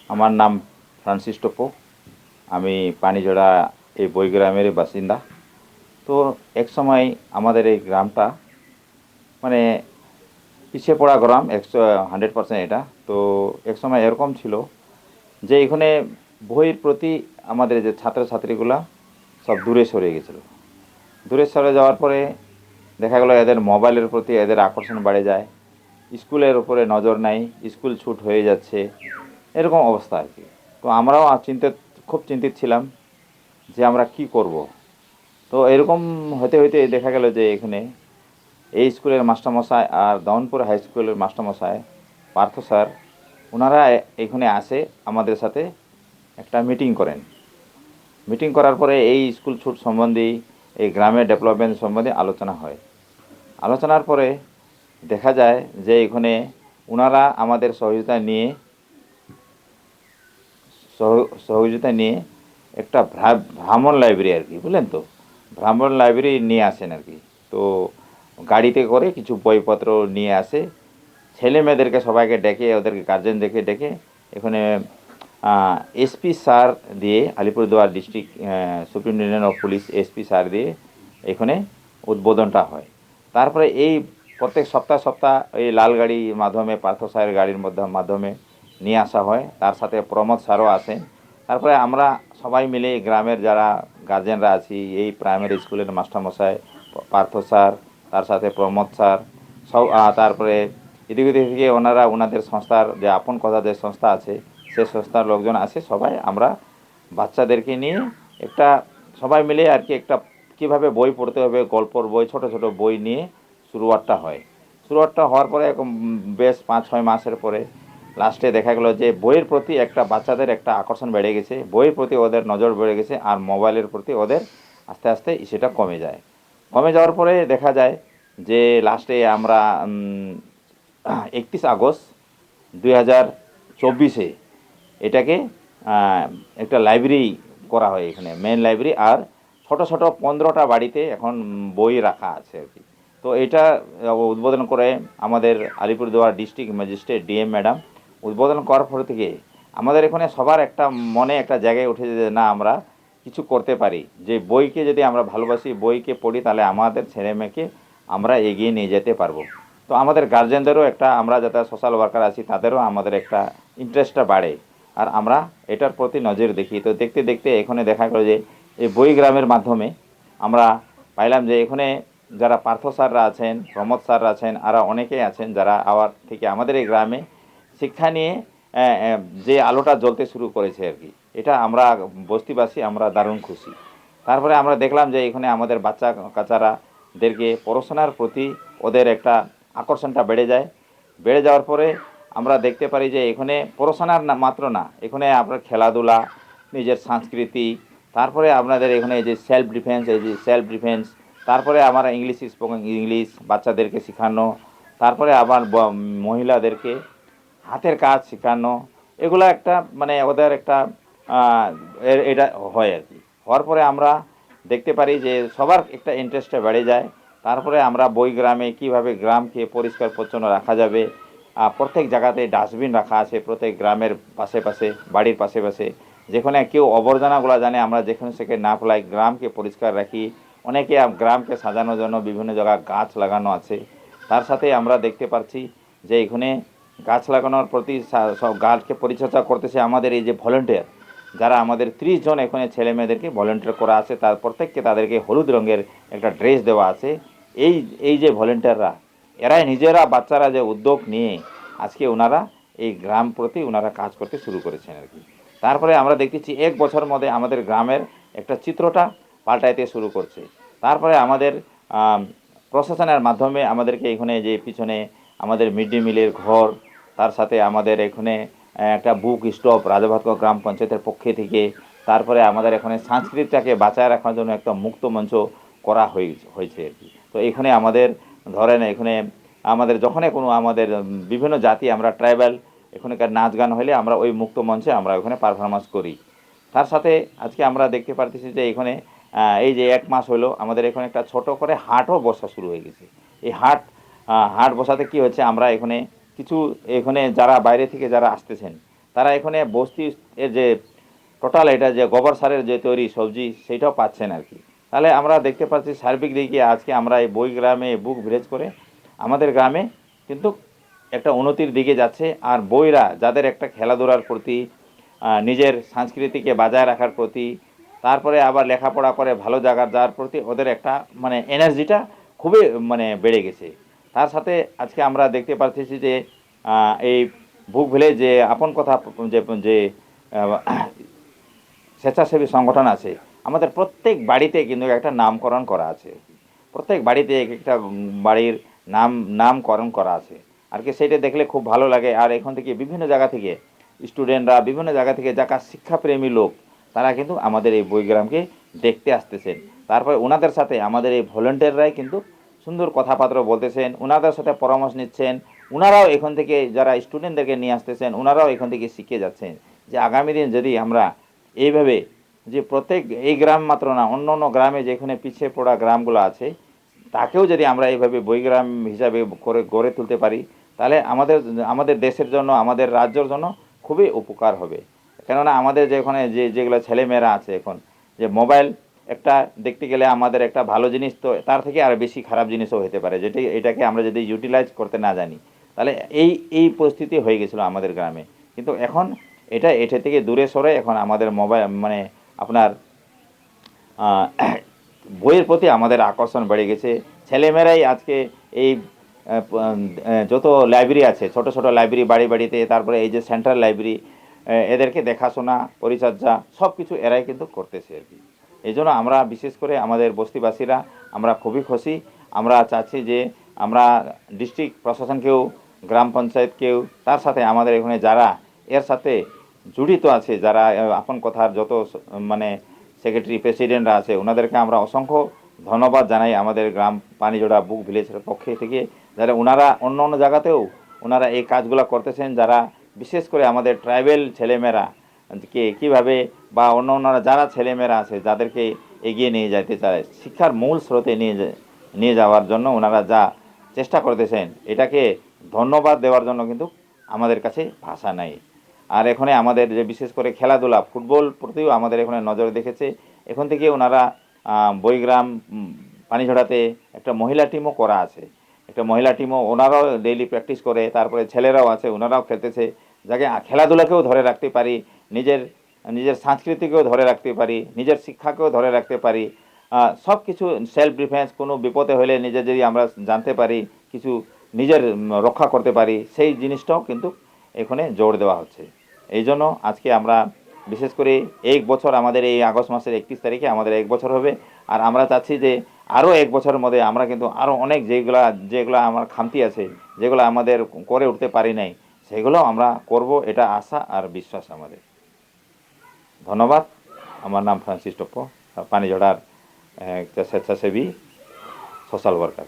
আমার নাম ফ্রান্সিস টোপো। আমি পানিজোড়া এই বইগ্রামের বাসিন্দা। তো এক সময় আমাদের এই গ্রামটা মানে পিছিয়ে পড়া গ্রাম, 100% এটা। তো এক সময় এরকম ছিল যে এখানে বইয়ের প্রতি আমাদের যে ছাত্রছাত্রীগুলা সব দূরে সরে গেছিলো। দূরে সরে যাওয়ার পরে দেখা গেলো এদের মোবাইলের প্রতি এদের আকর্ষণ বেড়ে যায়, স্কুলের উপরে নজর নাই, স্কুল ছুট হয়ে যাচ্ছে, এরকম অবস্থা আর কি। তো আমরাও খুব চিন্তিত ছিলাম যে আমরা কি করব। তো এরকম হতে হতে দেখা গেল যে এখানে এই স্কুলের মাস্টারমশাই আর দমনপুর হাই স্কুলের মাস্টারমশাই পার্থ স্যার, ওনারা এখানে আসে আমাদের সাথে একটা মিটিং করেন। মিটিং করার পরে এই স্কুল ছুট সম্বন্ধে, এই গ্রামের ডেভেলপমেন্ট সম্বন্ধে আলোচনা হয়। আলোচনার পরে দেখা যায় যে এখানে ওনারা আমাদের সহযোগিতা নিয়ে একটা ভ্রমণ লাইব্রেরি আর কি, বুঝলেন তো, ভ্রমণ লাইব্রেরি নিয়ে আসেন আর কি। তো গাড়িতে করে কিছু বইপত্র নিয়ে আসে, ছেলে মেয়েদেরকে সবাইকে ডেকে, ওদেরকে গার্জেনদেরকে ডেকে এখানে এসপি স্যার দিয়ে, Alipurduar district superintendent of police SP sir দিয়ে এখানে উদ্বোধনটা হয়। তারপরে এই প্রত্যেক সপ্তাহ সপ্তাহ এই লাল গাড়ির মাধ্যমে, পার্থ স্যারের গাড়ির মাধ্যমে নিয়ে আসা হয়। তার সাথে প্রমোদ স্যারও আসেন। তারপরে আমরা সবাই মিলে গ্রামের যারা গার্জেনরা আছি, এই প্রাইমারি স্কুলের মাস্টারমশাই পার্থ স্যার, তার সাথে প্রমোদ স্যার সব, তারপরে এদিক ওদিক থেকে ওনারা ওনাদের সংস্থার যে আপন কথা যে সংস্থা আছে, সে সংস্থার লোকজন আসে। সবাই আমরা বাচ্চাদেরকে নিয়ে একটা, সবাই মিলে আর কি, একটা কীভাবে বই পড়তে হবে, গল্পর বই, ছোট ছোট বই নিয়ে শুরুয়াতটা হয়। শুরুয়াতটা হওয়ার পরে বেশ 5-6 মাসের পরে লাস্টে দেখা গেলো যে বইয়ের প্রতি একটা বাচ্চাদের একটা আকর্ষণ বেড়ে গেছে, বইয়ের প্রতি ওদের নজর বেড়ে গেছে, আর মোবাইলের প্রতি ওদের আস্তে আস্তে সেটা কমে যায়। কমে যাওয়ার পরে দেখা যায় যে লাস্টে আমরা 31 আগস্ট 2024 এটাকে একটা লাইব্রেরি করা হয় এখানে, মেন লাইব্রেরি। আর ছোট ছোট 15টা বাড়িতে এখন বই রাখা আছে আর কি। তো এটা উদ্বোধন করে আমাদের Alipurduar district magistrate DM madam. উদ্বোধন করার পর থেকে আমাদের এখানে সবার একটা মনে একটা জায়গায় উঠেছে যে না, আমরা কিছু করতে পারি, যে বইকে যদি আমরা ভালোবাসি, বইকে পড়ি, তাহলে আমাদের ছেলে মেয়েকে আমরা এগিয়ে নিয়ে যেতে পারবো। তো আমাদের গার্জেনদেরও একটা, আমরা যারা সোশ্যাল ওয়ার্কার আছি তাদেরও আমাদের একটা ইন্টারেস্টটা বাড়ে, আর আমরা এটার প্রতি নজর দেখি। তো দেখতে দেখতে এখানে দেখা গেল যে এই বই গ্রামের মাধ্যমে আমরা পাইলাম যে এখানে যারা পার্থ স্যাররা আছেন, প্রমোদ স্যাররা আছেন, আরও অনেকেই আছেন যারা আবার থেকে আমাদের এই গ্রামে শিক্ষা নিয়ে যে আলোটা জ্বলতে শুরু করেছে আর কি। এটা আমরা বস্তিবাসী আমরা দারুণ খুশি। তারপরে আমরা দেখলাম যে এখানে আমাদের বাচ্চা কাচ্চারাদেরকে পড়াশোনার প্রতি ওদের একটা আকর্ষণটা বেড়ে যায়। বেড়ে যাওয়ার পরে আমরা দেখতে পারি যে এখানে পড়াশোনার না মাত্র না, এখানে আপনার খেলাধুলা, নিজের সংস্কৃতি, তারপরে আপনাদের এখানে এই যে সেলফ ডিফেন্স, তারপরে আমরা স্পোকেন ইংলিশ বাচ্চাদেরকে শেখানো, তারপরে আবার মহিলাদেরকে হাতের কাজ শেখানো, এগুলো একটা মানে ওদের একটা এটা হয় আর কি। হওয়ার পরে আমরা দেখতে পারি যে সবার একটা ইন্টারেস্টটা বেড়ে যায়। তারপরে আমরা বই গ্রামে কীভাবে গ্রামকে পরিষ্কার পরিচ্ছন্ন রাখা যাবে, প্রত্যেক জায়গাতে ডাস্টবিন রাখা আছে, প্রত্যেক গ্রামের পাশে পাশে, বাড়ির পাশে পাশে, যেখানে কেউ আবর্জনাগুলো জানে আমরা যেখানে সেখানে না ফেলাই, গ্রামকে পরিষ্কার রাখি। অনেকে গ্রামকে সাজানোর জন্য বিভিন্ন জায়গায় গাছ লাগানো আছে। তার সাথে আমরা দেখতে পাচ্ছি যে এখানে গাছ লাগানোর প্রতি সব গাছকে পরিচর্যা করতেছে আমাদের এই যে ভলেন্টিয়ার, যারা আমাদের 30 জন এখানে ছেলে মেয়েদেরকে ভলেন্টিয়ার করা আছে, তার প্রত্যেককে তাদেরকে হলুদ রঙের একটা ড্রেস দেওয়া আছে। এই এই যে ভলেন্টিয়াররা, এরাই নিজেরা বাচ্চারা যে উদ্যোগ নিয়ে আজকে ওনারা এই গ্রাম প্রতি ওনারা কাজ করতে শুরু করেছেন আর কি। তারপরে আমরা দেখতেছি 1 বছরের মধ্যে আমাদের গ্রামের একটা চিত্রটা পাল্টাইতে শুরু করছে। তারপরে আমাদের প্রশাসনের মাধ্যমে আমাদেরকে এখানে যে পিছনে আমাদের মিড ডে মিলের ঘর, তার সাথে আমাদের এখানে একটা বুক স্টপ রাজাভাতগড় গ্রাম পঞ্চায়েতের পক্ষে থেকে, তারপরে আমাদের এখানে সংস্কৃতিটাকে বাঁচায় রাখার জন্য একটা মুক্ত মঞ্চ করা হয়েছে আর কি। তো এখানে আমাদের ধরেন এখানে আমাদের যখন কোনো আমাদের বিভিন্ন জাতি, আমরা ট্রাইবাল, এখানকার নাচ গান হলে আমরা ওই মুক্ত মঞ্চে আমরা ওখানে পারফরমেন্স করি। তার সাথে আজকে আমরা দেখতে পারতেছি যে এখানে এই যে 1 মাস হলো আমাদের এখানে একটা ছোট করে হাটও বসা শুরু হয়ে গেছে। এই হাট বসাতে কি হচ্ছে, আমরা এখানে কিছু এখানে যারা বাইরে থেকে যারা আসতেছেন তারা এখানে বস্তি এর যে টোটাল এটা যে গোবর সারের যে তৈরি সবজি সেইটাও পাচ্ছেন আর কি। তাহলে আমরা দেখতে পাচ্ছি সার্বিক দিকে আজকে আমরা এই বইগ্রামে বুক ভিলেজ করে আমাদের গ্রামে কিন্তু একটা উন্নতির দিকে যাচ্ছে। আর বইরা যাদের একটা খেলাধুলার প্রতি, নিজের সংস্কৃতিকে বজায় রাখার প্রতি, তারপরে আবার লেখাপড়া করে ভালো জায়গার যাওয়ার প্রতি ওদের একটা মানে এনার্জিটা খুবই মানে বেড়ে গেছে। তার সাথে আজকে আমরা দেখতে পাচ্ছি যে এই বুক ভিলেজ যে আপন কথা যে যে স্বেচ্ছাসেবী সংগঠন আছে, আমাদের প্রত্যেক বাড়িতে কিন্তু একটা নামকরণ করা আছে। প্রত্যেক বাড়িতে এক একটা বাড়ির নামকরণ করা আছে আর কি। সেটা দেখলে খুব ভালো লাগে। আর এখান থেকে বিভিন্ন জায়গা থেকে স্টুডেন্টরা বিভিন্ন জায়গা থেকে যারা শিক্ষাপ্রেমী লোক তারা কিন্তু আমাদের এই বইগ্রামকে দেখতে আসতেছেন। তারপরে ওনাদের সাথে আমাদের এই ভলেন্টিয়াররাই কিন্তু সুন্দর কথাবার্তা বলতেছেন, ওনাদের সাথে পরামর্শ নিচ্ছেন। ওনারাও এখান থেকে যারা স্টুডেন্টদেরকে নিয়ে আসতেছেন ওনারাও এখান থেকে শিখে যাচ্ছেন যে আগামী দিন যদি আমরা এইভাবে যে প্রত্যেক এই গ্রাম মাত্র না, অন্য অন্য গ্রামে যেখানে পিছিয়ে পড়া গ্রামগুলো আছে তাকেও যদি আমরা এইভাবে বইগ্রাম হিসাবে করে গড়ে তুলতে পারি তাহলে আমাদের আমাদের দেশের জন্য, আমাদের রাজ্যের জন্য খুবই উপকার হবে। কেননা আমাদের যেখানে যেগুলো ছেলেমেয়েরা আছে এখন যে মোবাইল একটা দেখতে গেলে আমাদের একটা ভালো জিনিস, তো তার থেকে আর বেশি খারাপ জিনিসও হতে পারে, যেটি এটাকে আমরা যদি ইউটিলাইজ করতে না জানি তাহলে এই পরিস্থিতি হয়ে গেছিলো আমাদের গ্রামে। কিন্তু এখন এটা থেকে দূরে সরে এখন আমাদের মোবাইল মানে আপনার বইয়ের প্রতি আমাদের আকর্ষণ বেড়ে গেছে। ছেলেমেয়েরাই আজকে এই যত লাইব্রেরি আছে, ছোট ছোট লাইব্রেরি বাড়ি বাড়িতে, তারপরে এই যে সেন্ট্রাল লাইব্রেরি, এদেরকে দেখাশোনা পরিচর্যা সব কিছু এরাই কিন্তু করতেছে আর কি। এই জন্য আমরা বিশেষ করে আমাদের বস্তিবাসীরা আমরা খুবই খুশি। আমরা চাচ্ছি যে আমরা ডিস্ট্রিক্ট প্রশাসনকেও, গ্রাম পঞ্চায়েতকেও, তার সাথে আমাদের এখানে যারা এর সাথে জড়িত আছে, যারা আপন কথার যত মানে সেক্রেটারি প্রেসিডেন্টরা আছে ওনাদেরকে আমরা অসংখ্য ধন্যবাদ জানাই আমাদের গ্রাম পানিজোড়া বুক ভিলেজের পক্ষে থেকে। যারা ওনারা অন্য অন্য জায়গাতেও ওনারা এই কাজগুলো করতেছেন, যারা বিশেষ করে আমাদের ট্রাইবেল ছেলেমেয়েরা কে কীভাবে বা অন্য অন্যরা যারা ছেলেমেয়েরা আছে যাদেরকে এগিয়ে নিয়ে যেতে চায় শিক্ষার মূল স্রোতে নিয়ে যাওয়ার জন্য ওনারা যা চেষ্টা করতেছেন, এটাকে ধন্যবাদ দেওয়ার জন্য কিন্তু আমাদের কাছে ভাষা নাই। আর এখানে আমাদের যে বিশেষ করে খেলাধুলা ফুটবল প্রতিও আমাদের এখানে নজর দেখেছে। এখন থেকে ওনারা বইগ্রাম পানিঝড়াতে একটা মহিলা টিমও করা আছে, একটা মহিলা টিমও ওনারাও ডেইলি প্র্যাকটিস করে, তারপরে ছেলেরাও আছে ওনারাও খেলতেছে, যাকে খেলাধুলাকেও ধরে রাখতে পারি, নিজের নিজের সংস্কৃতিকেও ধরে রাখতে পারি, নিজের শিক্ষাকেও ধরে রাখতে পারি, সব কিছু সেলফ ডিফেন্স, কোনো বিপদে হলে নিজে যদি আমরা জানতে পারি কিছু নিজের রক্ষা করতে পারি, সেই জিনিসটাও কিন্তু এখানে জোর দেওয়া হচ্ছে। এই জন্য আজকে আমরা বিশেষ করে এক বছর, আমাদের এই আগস্ট মাসের 31 তারিখে আমাদের 1 বছর হবে। আর আমরা চাচ্ছি যে আরও 1 বছরের মধ্যে আমরা কিন্তু আরও অনেক যেগুলো আমার খামতি আছে, যেগুলো আমাদের করে উঠতে পারি নাই, সেগুলো আমরা করব, এটা আশা আর বিশ্বাস আমাদের। ধন্যবাদ। আমার নাম ফ্রান্সিস টপ্পো, পানিঝড়ার একটা স্বেচ্ছাসেবী সোশ্যাল ওয়ার্কার।